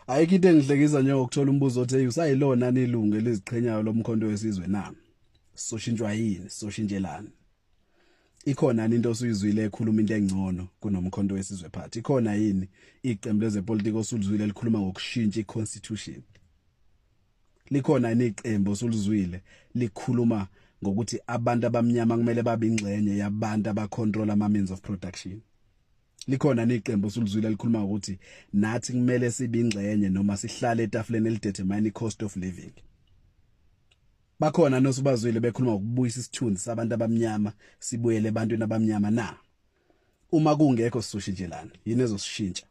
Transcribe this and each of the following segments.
Ayikho into engihlekisa njengokuthola umbuzo othi usayilona nilungu eliziqhenyayo lomkhonto wesizwe na. Soshintshwa yini, soshintshelana. Ikhona yini into osuyizwile ekhuluma into engcono kunomkhonto wesizwe phathi? Ikhona yini iqembu lezepolitiki osulizwile elikhuluma ngokushintsha iconstitution? Likhona yini iqembu osulizwile likhuluma ngokuthi abantu abamnyama kumele babe ingxenye yabantu abacontrol ama means of production? Likhona niqembu osulizwile likhuluma ukuthi nathi kumele sibe ingxenye noma sihlale etafuleni elidetermine i-cost of living? Bakhona nosubazwile bekhuluma ukubuyisa isithunzi sabantu abamnyama sibuyele ebantwini abamnyama na? Uma kungekho sisoshintshelana yini ezosishintsha?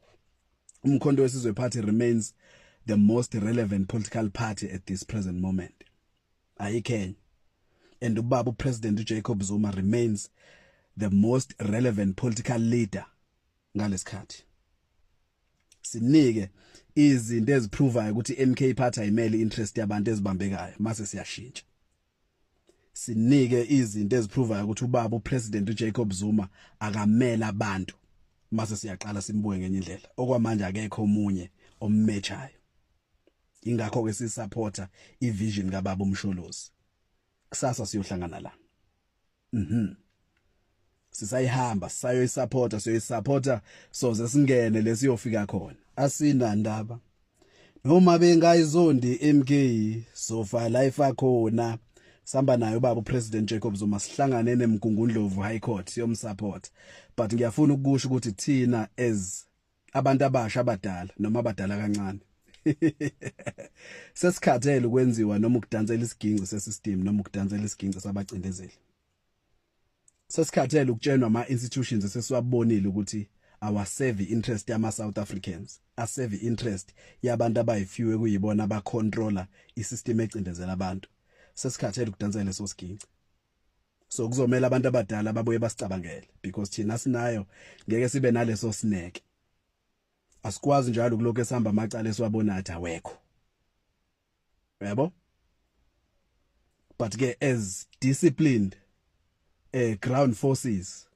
Umkhonto wesizwe party remains the most relevant political party at this present moment. Ayikhenye. And ubaba uPresident uJacob Zuma remains the most relevant political leader ngalesikhathi. Sinike izinto eziprovayo ukuthi MK party ayimele interest yabantu ezibambekayo mase siyashintsha. Sinike izinto eziprovayo ukuthi ubaba uPresident uJacob Zuma akamela abantu mase siyaqala simbuke ngenye indlela. Okwamanje akekho omunye ommechayo. Ingakho ke sisupporta ivision kaBaba uMsholozi. Kusasa siyohlangana la. Sisayihamba siyoyisupporta soze singene lesiyofika khona. Asina ndaba. Noma bengayizondi MK sofa life khona. Samba nayo ubaba uPresident Jacob Zuma sihlangane neMgungundlovu High Court siyomsupport. But ngiyafuna ukusho ukuthi thina as abantu abasha abadala noma abadala kancane sesikhathele ukwenziwa noma ukudansela isiginci sesystem noma ukudansela isiginci sabacindezeli. Sesikhathele ukutshenwa ama institutions esesiwabonile ukuthi awaserve interest yama South Africans, aserve interest yabantu abayifew ekuyibona abacontroller isystem ecindezela abantu. Sesikhathele ukudansela leso siginci. So kuzomela abantu abadala babuye basicabangele because thina sinayo ngeke sibe naleso snake. Asikwazi njalo kuloko esihamba amacala esiwabona athi awekho. Yebo? But ke as disciplined ground forces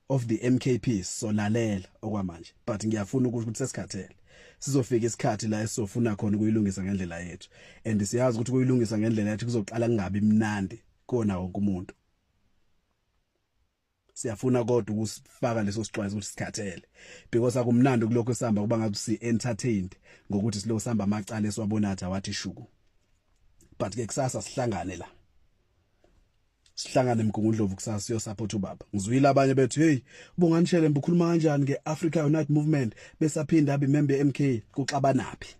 of the MKP solalela okwamanje. But ngiyafuna ukuthi sesikhathele sizofika isikhathi la esizofuna khona ukuyilungisa ngendlela yethu. And siyazi ukuthi ukuyilungisa ngendlela yethu kuzoqala kungabi mnandi kona wonke umuntu. Siyafuna kodwa ukusifaka leso sixwayiso ukuthi sikhathele because akumnandi kuloko esihamba kuba ngabe si entertained ngokuthi silo sihamba amacala esiwabona athi awathi shuku. But ke kusasa sihlangane la. Sihlangane eMgungundlovu kusasa siyosupport ubaba. Ngizwile abanye bethu hey ubonganishele mbukhuluma kanjani ngeAfrica Unite Movement besaphinda abe member MK kuxabanaphi.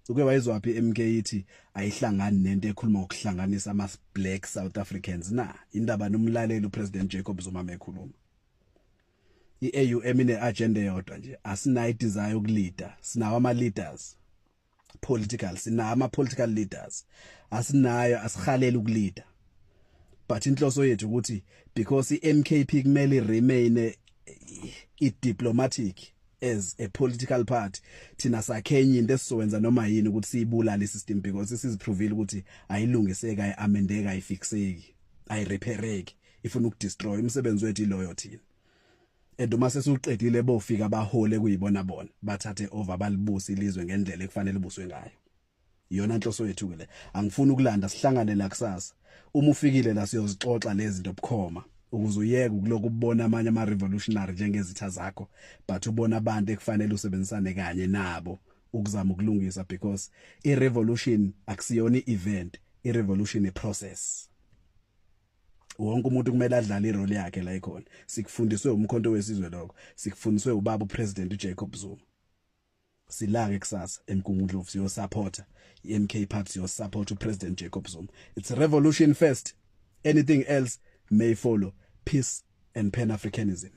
Uke wayizwaphi MK ithi ayihlangani nento ekhuluma ngokuhlanganisa ama black South Africans na indaba nomlaleli uPresident Jacob Zuma mekhuluma. iAUM ine agenda yodwa nje asinayo desire ukuleader, sinawo ama leaders political, sinawo ama political leaders. Asinayo asihalela ukuleader. But inhloso yethu ukuthi because iMKP kumele remain diplomatic as a political party thina sakhenya into esizowenza noma yini ukuthi siyibulala isystem because siziprovile ukuthi ayilungiseka ayamendeka ayifixeki ayirepaireki ifuna ukudestroy umsebenzi wethu iloyo thina. Eduma sesuqedile bofika bahole kuyibona bona bathathe over balibusa ilizwe ngendlela ekufanele libuswe ngayo. Iyona inhloso yethu ke le. Angifuni ukulanda sihlangane la kusasa. Uma ufikile la siyozixoxa lezi zinto bukhoma ukuze uyeke ukuloko ubona amanye ama revolutionary njengezitha zakho but ubona abantu ekufanele usebenzisane kanye nabo ukuzama ukulungisa because i-revolution akusiyona i-event, i-revolution i-process. Wonke umuntu kumele adlale irole yakhe la ikhona. Sikufundiswe umkhonto wesizwe lokho. Sikufundiswe ubaba uPresident uJacob Zuma. Silange kusasa eMgungundlovu siyosupporta iMK party siyosupporta uPresident Jacob Zuma. It's a revolution first. Anything else may follow. Peace and Pan-Africanism.